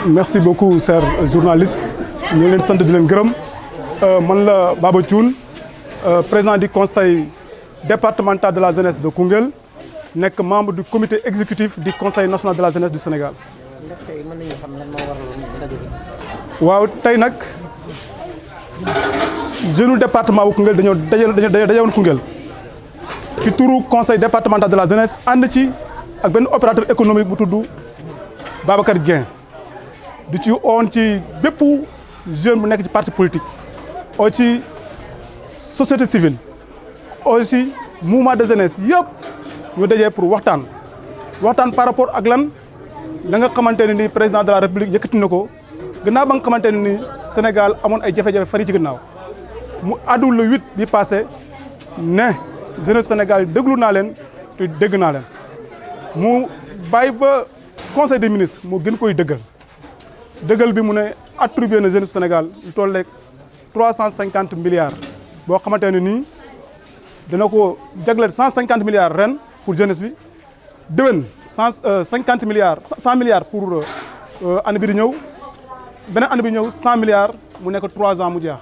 Merci beaucoup, chers journalistes. Nous sommes sant di leen gërëm man la Baba Thioune président du conseil départemental de la jeunesse de Koungheul nekk membre du comité exécutif du conseil national de la jeunesse du Sénégal. waaw tey nag jeune département bu Koungheul dañoo Koungheul ci turu conseil départemental de la jeunesse ànd ci ak benn opérateur économique bu tudd Babacar Dieng du ci oon ci bépp jeune bu nekk ci parti politique oo ci société civile aussi mouvement de jeunesse yëpp ñu dajee pour waxtaan par rapport ak lan la nga xamante ne ni président de la république yëkkati na ko gannaaw ba nga xamante ne ni Sénégal amoon ay jafe-jafe fan yi ci gannaaw mu addu le 8 bi passé ne jeunesse Sénégal déglu naa leen te dégg naa leen mu bàyyi ba conseil des ministres moo gën koy dëggal bi mu ne attribué na jeunesse Sénégal lu toll rek 350 milliards boo xamante ne nii dana ko jagleel 150 milliards ren pour jeunesse bi déwén 150 milliards 100 milliards pour année bi di ñëw beneen année bi ñëw 100 milliards mu nekk 3 ans mu jeex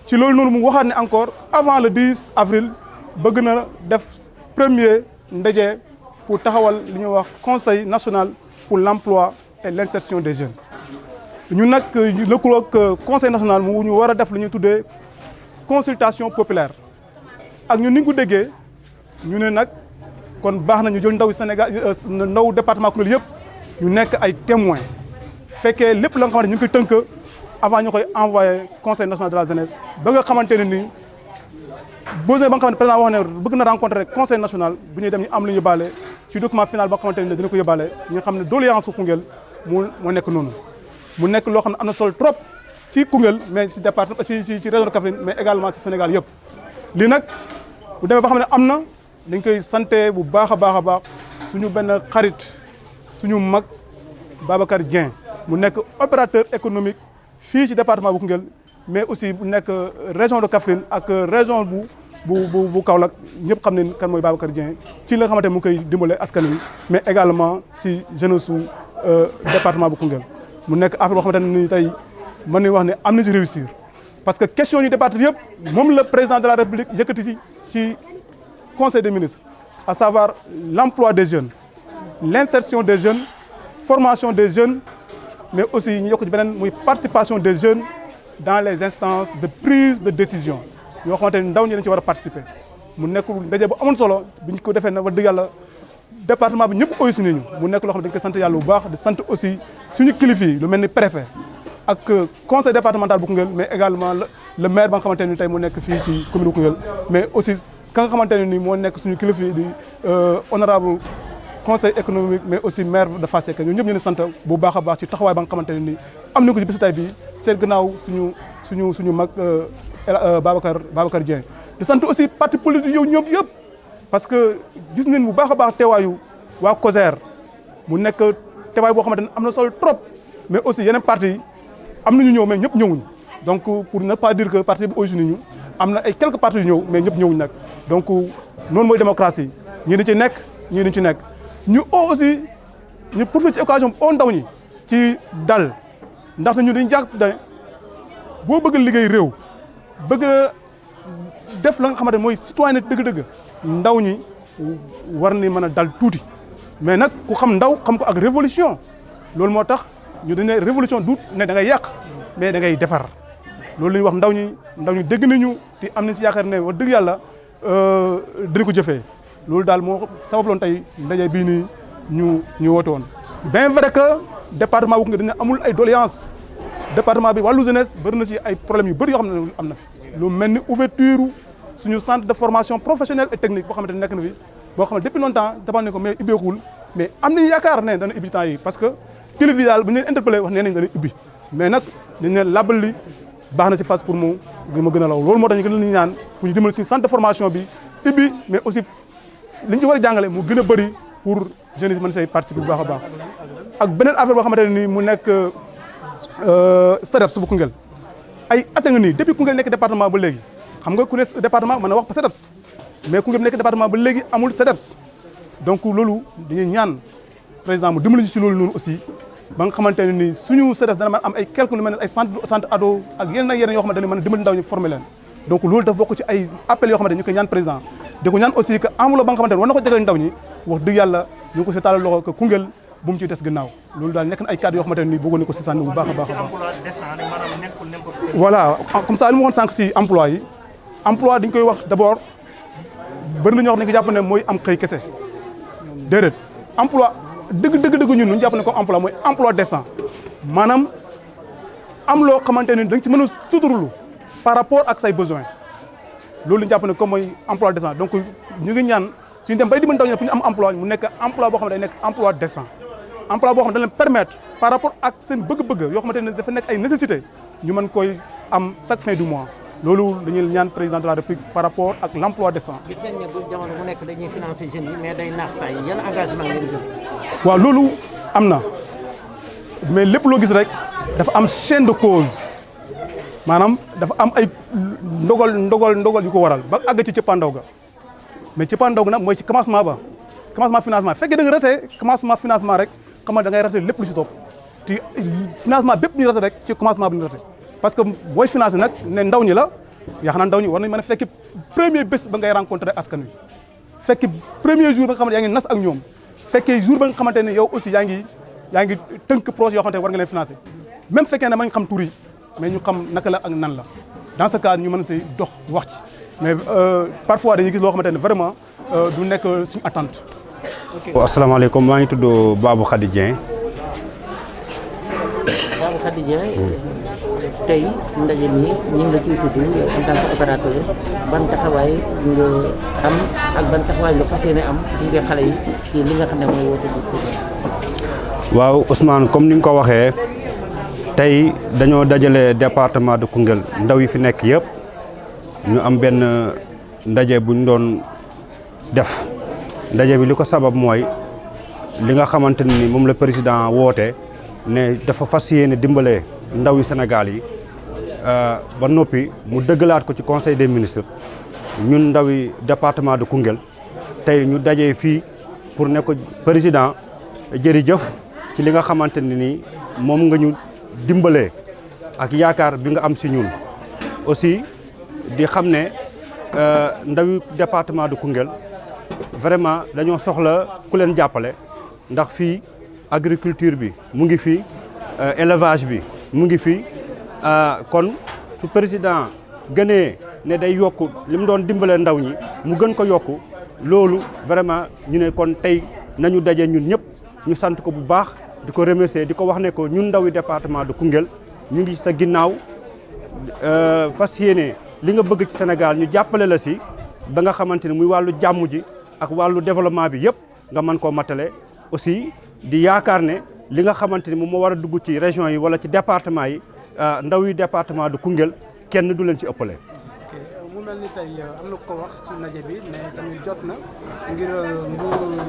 ci loolu noonu mu waxaat ne encore avant le 10 avril bëgg na def premier ndaje pour taxawal li ñuy wax conseil national pour l'emploi et l'insertion des jeunes ñun nag lëkkaloo ak conseil national mu ñu war a def lu ñuy tuddee consultation populaire ak ñun ni ñu ko déggee ñu ne nag kon baax na ñu jël ndaw Sénégal ndaw département Koungheul yëpp ñu nekk ay témoins fekkee lépp la nga xamante ñu ngi koy tënk avant ñu koy envoyé conseil national de la jeunesse ba nga xamante ne nii besoin ba nga xamante ne président wax ne bëgg na rencontrer conseil national bu ñuy dem ñu am lu ñu yóbbaale ci document final ba nga xamante ne dina ko yóbbaale ñu xam ne doléance su Koungheul moo nekk noonu mu nekk loo xam ne am na solo trop ci Koungheul mais ci département ci région de Kaffrine mais également ci Sénégal yëpp. lii nag bu demee ba xam ne am na dañ koy santé bu baax a baax suñu benn xarit suñu mag Babacar Dieng mu nekk opérateur économique fii ci département bu Koungheul mais aussi bu nekk région de Kaffrine ak région bu Kaolack ñëpp xam ne kan mooy Babacar Dieng ci la nga xamante mu ngi koy dimbale askan wi mais également si jeunesse su département bu Koungheul mu nekk affaire boo xamante ne ni tey mën nañu wax ne am na ci réussir parce que question yu département yëpp moom le président de la république yëkkati ci conseil des ministres à savoir l'emploi des jeunes l'insertion des jeunes formation des jeunes mais aussi ñu yokk ci beneen muy participation des jeunes dans les instances de prise de décision yoo xamante ne ndaw ñi dañ ci war a participer mu nekk ndaje bu amoon solo bi ñu ko defee na wax dëgg yàlla département bi ñëpp oysi nañu mu nekk loo xam ne dañ koy sant yàlla bu baax di sant aussi suñu kilifa yi lu mel ni préfet ak conseil départemental bu Koungheul mais également le maire ba nga xamante ne tey moo nekk fii ci commune bu Koungheul mais aussi ka nga xamante ne ni moo nekk suñu kilifa yi di honorable conseil économique mais aussi maire de Fass Cekkeen ñun ñëpp ñu ne sant bu baax a baax ci taxawaay ba nga xamante ne ni am na ko ci bisu tay bi seen gannaaw suñu mag Babacar Dieng di sant aussi parti politique yow ñoom yëpp parce que gis nañ bu baax a baax teewaayu waa COSER mu nekk teewaay boo xamante ne am na solo trop mais aussi yeneen parti yi am nañu ñëw mais ñëpp ñëwuñ donc pour ne pas dire que parti bi origine ñu am na ay quelques partis yu ñëw mais ñëpp ñëwuñ nag donc noonu mooy démocratie ñii di ci nekk ñii di ci nekk ñu aussi ñu profité ci occasion oo ndaw ñi ci dal ndaxte ñu dañu jàpp ne boo bëgg liggéey réew bëgg def la nga xamante ne mooy citoyen dëgg-dëgg ndaw ñi war ni mën a dal tuuti mais nag ku xam ndaw xam ko ak révolution loolu moo tax ñu dañ ne révolution du ne da ngay yàq mais da ngay defar loolu la ñuy wax ndaw ñi dégg nañu te am nañ si yaakaar ne wax dëgg yàlla dina ko jëfee loolu daal moo sababloon tey ndaje bii nii ñu woote woon. bien vrai que département bu Koungheul dañu amul ay doléances département bi wàllu jeunesse bëri na si ay problèmes yu bëri yoo xam ne am na fi lu mel ni ouverture suñu centre de formation professionnelle et technique boo xamante ne nekk na fi boo xam ne depuis longtemps defal nañ ko mais ubbeekul mais am nañu yaakaar ne dana ubbi temps yi parce que kilifa yi daal bu ñu leen interpellé wax nee nañ dana ubbi mais nag dañ ne labal li baax na si Fass pour mu gën a law loolu moo tax ñu gën a ñaan pour ñu dimbali suñu centre de formation bi ubbi mais aussi li ñu ci war a jàngale mu gën a bëri pour jeunes yi mën say participer bu baax a baax ak beneen affaire boo xamante ne nii mu nekk SEDEPS bu Koungheul ay at a nga nii depuis Koungheul nekk département ba léegi xam nga ku ne département mën na wax SEDEPS mais Koungheul nekk département ba léegi amul SEDEPS donc loolu dañuy ñaan président mu dimbali ñu si loolu noonu aussi ba nga xamante ne ni suñu CDS dana mën am ay quelques lu mel ne ay centre ado ak yeneen yoo xamante ne mën a dimbali ndaw ñu former leen donc loolu dafa bokk ci ay appels yoo xamante ne ñu koy ñaan président di ko ñaan aussi que enveloppe ba nga xamante ne war na ko jagleel ndaw ñi wax dëgg yàlla ñu ko si taalal loxo que Koungheul bu mu ci des gannaaw loolu daal nekk na ay cadres yoo xamante ne nii bëggoon na ko si sànni bu baax a baax a baax voilà comme ça li ma waxoon sànq ci emploi yi emploi dañ koy wax d'abord bëri na ñoo xam ne ko jàpp ne mooy am xëy kese déedéet emploi dëgg ñun ñu jàpp ne comme emploi mooy emploi décent maanaam am loo xamante ne da nga ci mën a suturlu par rapport ak say besoins loolu ñu jàpp ne comme mooy emploi décent donc ñu ngi ñaan suñu dem bay dimbali ndaw ñi pour ñu am emploi mu nekk emploi boo xam ne day nekk emploi décent emploi boo xam ne da leen permettre par rapport ak seen bëgg-bëgg yoo xamante ne dafa nekk ay nécessité ñu mën koy am chaque fin du mois loolu dañuy ñaan président de la République par rapport ak l' emploi décent. gis nañ ne bu jamono bu nekk dañuy financer jeunes yi mais day naax saa yi yan engagement ngeen jël. waaw loolu am na mais lépp loo gis rek dafa am chaîne de cause maanaam dafa am ay ndogal yu ko waral ba àgg ci cëppaandaw ga mais cëppaandaw ga nag mooy ci commencement ba commencement financement fekkee da nga raté commencement financement rek xam nga da ngay raté lépp lu ci topp te financement bépp ñu raté rek ci commencement bi ñu raté parce que booy financé nag ne ndaw ñi la yaakaar naa ndaw ñi war nañ mën a fekki premier bés ba ngay rencontré askan wi fekki premier jour ba nga xamante yaa ngi nas ak ñoom fekkee jour ba nga xamante ne yow aussi yaa ngi tënk projet yoo xamante ne war nga leen financé même fekkee ne mañ xam tur yi mais ñu xam naka la ak nan la dans ce cas ñu mën a si dox wax ci mais parfois dañuy gis loo xamante ne vraiment du nekk suñu attente. ok asalaamaaleykum maa ngi tudd Babou Khady Dieng. Babou Khady Dieng tey ndaje mi ñu ngi la ciy tudd en tant que opérateur ban taxawaay nga am ak ban taxawaay nga fas yéene am gunge xale yi ci li nga xam ne mooy woote bi. waaw Ousmane comme ni nga ko waxee tey dañoo dajale département de Koungheul ndaw yi fi nekk yëpp ñu am benn ndaje bu ñu doon def ndaje bi li ko sabab mooy li nga xamante ni moom la président woote ne dafa fas yéene dimbale ndaw yi Sénégal yi ba noppi mu dëggalaat ko ci conseil des ministres ñun ndaw yi département de Koungheul tey ñu dajee fii pour ne ko président jërëjëf ci li nga xamante ne nii moom nga ñu dimbalee ak yaakaar bi nga am si ñun aussi di xam ne ndawi département de Koungheul vraiment dañoo soxla ku leen jàppale ndax fii agriculture bi mu ngi fii élevage bi mu ngi fii kon su président gënee ne day yokk li mu doon dimbalee ndaw ñi mu gën ko yokk loolu vraiment ñu ne kon tey nañu daje ñun ñëpp ñu sant ko bu baax di ko remercier di ko wax ne ko ñun ndawi département de Koungheul ñu ngi sa ginnaaw fas yéene li nga bëgg ci Sénégal ñu jàppale la si ba nga xamante ne muy wàllu jàmm ji ak wàllu développement bi yëpp nga mën koo matale aussi di yaakaar ne li nga xamante ni moom moo war a dugg ci région yi wala ci département yi ndaw yi département de Koungheul kenn du leen ci ëppale. mu mel ni tey am na ko wax ci ndaje bi ne tamit jot na ngir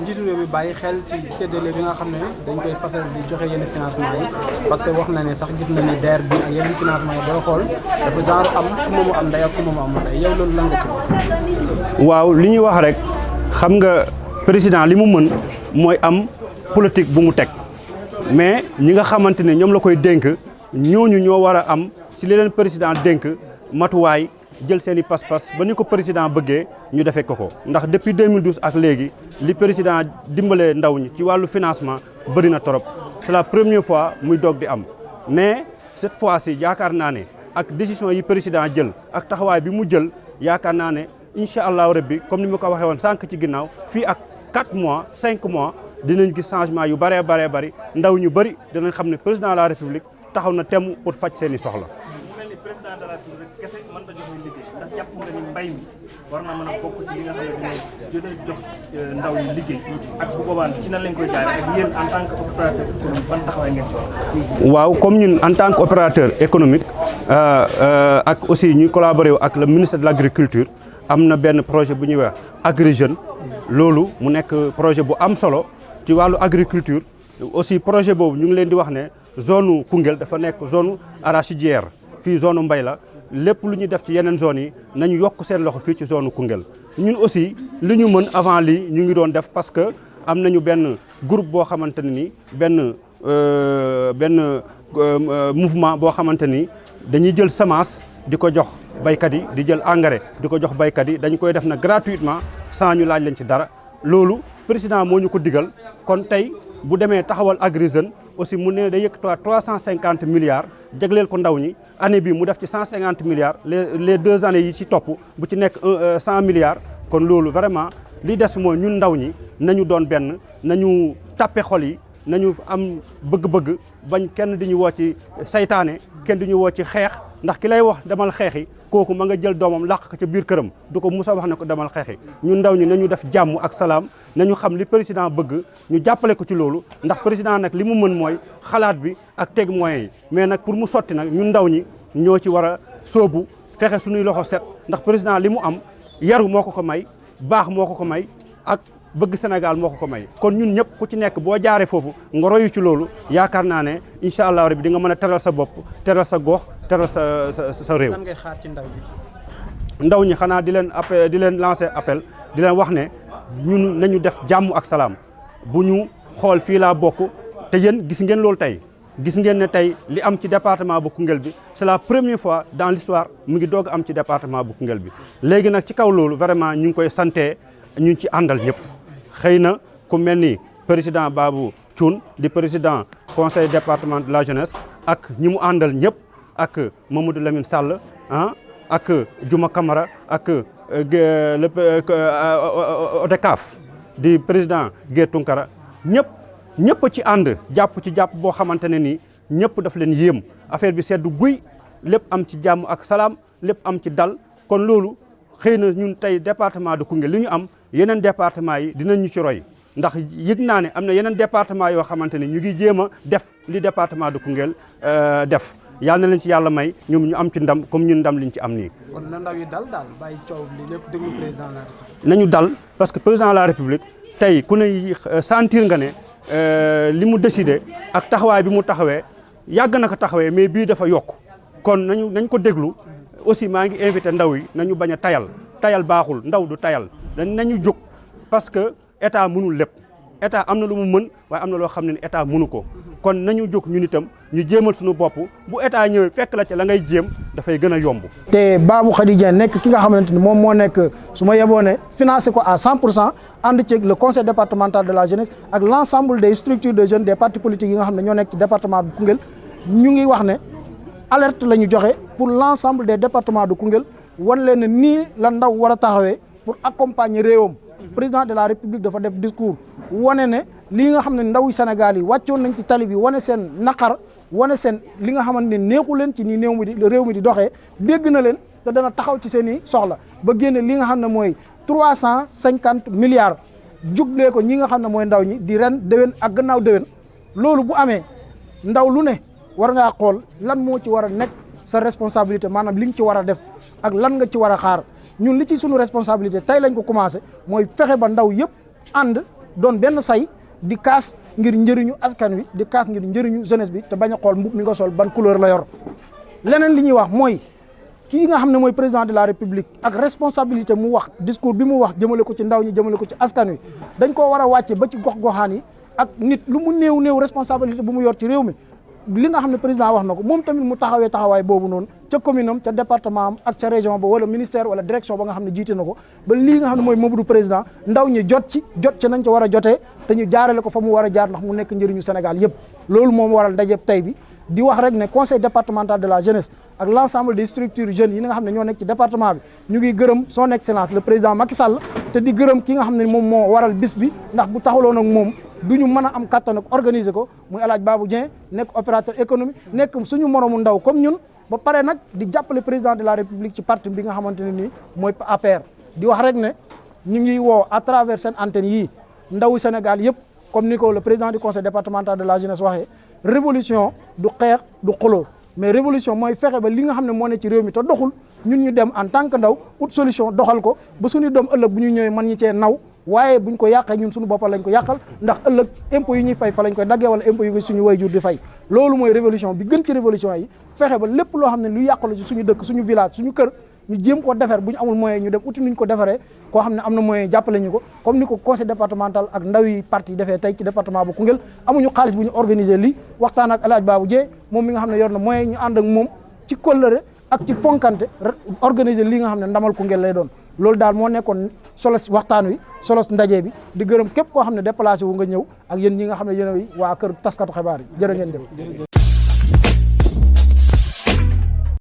njiitu réew mi bàyyi xel ci séddale bi nga xam ne dañ koy fasal di joxe yenn financement yi parce que wax na ne sax gis na ni DER bi ak yeneen financement yi booy xool dafa genre am ku moomu am ndey ak ku moomu amul ndey yow loolu lan nga ci wax. waaw li ñuy wax rek xam nga président li mu mën mooy am politique bu mu teg mais ñi nga xamante ne ñoom la koy dénk ñooñu ñoo war a am ci li leen président dénk matuwaay jël seen i pas-pas ba ni ko président bëggee ñu defee ko ndax depuis 2012 ak léegi li président dimbalee ndaw ñi ci wàllu financement bëri na trop c'est la première fois muy doog di am mais cette fois-ci yaakaar naa ne ak décision yi président jël ak taxawaay bi mu jël yaakaar naa ne incha allahu rabbi comme ni ma ko waxee woon sànq ci ginnaaw fii ak 4 mois 5 mois dinañ gis changement yu bëree bëri ndaw ñu bëri dinañ xam ne président de la république taxaw na temm pour faj seen i soxla. président de la République kese mën na joxe liggéey ndax jàpp nga ni mbay mi war na mën a bokk ci li nga xam ne dina jox ndaw yi liggéey ak bu boobaa ci nan lañ koy jaaree ak yéen en tant que opérateur économique ban taxawaay ngeen ci wax. waaw comme ñun en tant que opérateur économique ak aussi ñuy collaborer ak le ministre de l' agriculture am na benn projet bu ñuy wax Agri Jeunes loolu mu nekk projet bu am solo ci wàllu agriculture aussi projet boobu ñu ngi leen di wax ne zone Koungheul dafa nekk zone arachidière. fii zone mbay la lépp lu ñuy def ci yeneen zones yi nañu yokk seen loxo fii ci zone Koungheul ñun aussi li ñu mën avant lii ñu ngi doon def parce que am nañu benn groupe boo xamante ne ni benn benn mouvement boo xamante ni dañuy jël semence di ko jox baykat yi di jël engrais di ko jox baykat yi dañ koy def na gratuitement sans ñu laaj leen ci dara loolu président moo ñu ko digal kon tey bu demee taxawal Agri Jeunes aussi mu ne day yëkkatiwaat 350 milliards jagleel ko ndaw ñi année bi mu def ci 150 milliards les 2 années yi ci topp bu ci nekk 100 milliards kon loolu vraiment li des mooy ñun ndaw ñi nañu doon benn nañu tàppe xol yi nañu am bëgg-bëgg bañ kenn di ñu woo ci saytaane kenn di ñu woo ci xeex ndax ki lay wax demal xeexi kooku ma nga jël doomam làq ko ca biir këram du ko musa wax ne ko demal xeexi ñun ndaw ñi nañu def jàmm ak salaam nañu xam li président bëgg ñu jàppale ko ci loolu ndax président nag li mu mën mooy xalaat bi ak teg moyens yi mais nag pour mu sotti nag ñun ndaw ñi ñoo ci war a sóobu fexe suñuy loxo set ndax président li mu am yaru moo ko may baax moo ko may ak bëgg Sénégal moo ko may kon ñun ñëpp ku ci nekk boo jaaree foofu nga royu ci loolu yaakaar naa ne incha allah rabbi di nga mën a teral sa bopp teral sa gox teral sa réew. lan ngay xaar ci ndaw ñi. ndaw ñi xanaa di leen lancer appel di leen wax ne ñun nañu def jàmm ak salaam bu ñu xool fii laa bokk te yéen gis ngeen loolu tey gis ngeen ne tey li am ci département bu Koungheul bi c'est la première fois dans l'histoire mu ngi doog am ci département bu Koungheul bi léegi nag ci kaw loolu vraiment ñu ngi koy sante ñu ngi ci àndal ñëpp. xëy na ku mel ni président Babou Thioune di président conseil département de la jeunesse ak ñi mu àndal ñëpp ak Mamadou Lamine Sall ak Juma Camara ak le ODCAV di président Guèye Tunkara ñëpp ci ànd jàpp boo xamante ne nii ñëpp daf leen yéem affaire bi seddu guy lépp am ci jàmm ak salaam lépp am ci dal kon loolu xëy na ñun tey département de Koungheul li ñu am yeneen département yi dinañ ñu ci roy ndax yëg naa ne am na yeneen département yoo xamante ni ñu ngi jéem a def li département de Koungheul def yàlla na leen ci yàlla may ñoom ñu am ci ndam comme ñun ndam liñ ci am nii. kon na ndaw yi dal daal bàyyi coow li lépp déglu président la. nañu dal parce que président de la république tey ku ne sentir nga ne li mu décidé ak taxawaay bi mu taxawee yàgg na ko taxawee mais bii dafa yokk kon nañ ko déglu aussi maa ngi invité ndaw yi nañu bañ a tayal baaxul ndaw du tayal. nañu jóg parce que état mënul lépp état am na lu mu mën waaye am na loo xam ne état mënu ko kon nañu jóg ñun itam ñu jéemal suñu bopp bu état ñëwee fekk la ca la ngay jéem dafay gën a yomb. te Babou Khady Dieng nekk ki nga xamante ni moom moo nekk su ma yeboo ne financé ko à 100% ànd ceeg le conseil départemental de la jeunesse ak l' ensemble des structures de jeunes des partis politiques yi nga xam ne ñoo nekk ci département bu Koungheul ñu ngi wax ne alerte la ñu joxe pour l' ensemble des départements de Koungheul wan leen ne nii la ndaw war a taxawee. pour accompagner réewam président de la république dafa def discours wane ne li nga xam ne ndaw Sénégal yi wàccoon nañ ci tali bi wane seen naqar wane seen li nga xamante ne neexu leen ci ni réew mi di doxee dégg na leen te dana taxaw ci seen i soxla ba génne li nga xam ne mooy 350 milliards juglee ko ñi nga xam ne mooy ndaw ñi di ren déwén ak gannaaw déwén loolu bu amee ndaw lu ne war ngaa xool lan moo ci war a nekk sa responsabilité maanaam li nga ci war a def ak lan nga ci war a xaar ñun li ci sunu responsabilité tey lañ ko commencé mooy fexe ba ndaw yëpp ànd doon benn say di kaas ngir njëriñu askan wi di kaas ngir njëriñu jeunesse bi te bañ a xool mbub mi nga sol ban couleur la yor leneen li ñuy wax mooy kii nga xam ne mooy président de la république ak responsabilité mu wax discours bi mu wax jëmale ko ci ndaw ñi jëmale ko ci askan wi dañ koo war a wàcce ba ci gox-goxaan yi ak nit lu mu néew responsabilité bu mu yor ci réew mi li nga xam ne président wax na ko moom tamit mu taxawee taxawaay boobu noonu ca commune am ca département am ak ca région ba wala ministère wala direction ba nga xam ne jiite na ko ba lii nga xam ne mooy Mamadou président ndaw ñi jot ci nañ ca war a jotee te ñu jaarale ko fa mu war a jaar ndax mu nekk njëriñu Sénégal yëpp loolu moom waral dajeb tey bi di wax rek ne conseil départemental de la jeunesse ak l' ensemble des structures jeunes yi nga xam ne ñoo nekk ci département bi ñu ngi gërëm son excellence le président Macky Sall te di gërëm ki nga xam ne moom moo waral bis bi ndax bu taxawloon ak moom du ñu mën a am kattan ak organiser ko muy El Hadj Babou Dieng nekk opérateur économique nekk suñu moromu ndaw comme ñun ba pare nag di jàppale président de la république ci parti bi nga xamante ne nii mooy APR di wax rek ne ñu ngi woo à travers seen antenne yii ndawu Sénégal yëpp comme ni ko le président du conseil départemental de la jeunesse waxee révolution du xeex du xuloo mais révolution mooy fexe ba li nga xam ne moo ne ci réew mi te doxul ñun ñu dem en tant que ndaw ut solution doxal ko ba suñu doom ëllëg bu ñu ñëwee mën ñi cee naw waaye buñ ko yàqee ñun suñu boppal lañ ko yàqal ndax ëllëg impôt yi ñuy fay fa lañ koy daggee wala impôt yi suñu wayjur di fay loolu mooy révolution bi gën ci révolution yi fexe ba lépp loo xam ne lu yàqu la ci suñu dëkk suñu village suñu kër ñu jéem ko defar bu ñu amul moyen ñu dem uti nuñ ko defaree koo xam ne am na moyen jàppale ñu ko comme ni ko conseil départemental ak ndaw yi parti yi defee tey ci département bu Koungheul amuñu xaalis bu ñu organiser lii waxtaan ak El Hadj Babou Dieng moom mi nga xam ne yor na moyen ñu ànd ak moom ci kóllëre ak ci fonkante organiser lii nga xam ne ndamal Koungheul lay doon loolu daal moo nekkoon solos waxtaan wi solos ndaje bi di gërëm képp koo xam ne déplacé wu nga ñëw ak yéen ñi nga xam ne yéen waa kër taskatu xibaar yi jërë ngeen jëf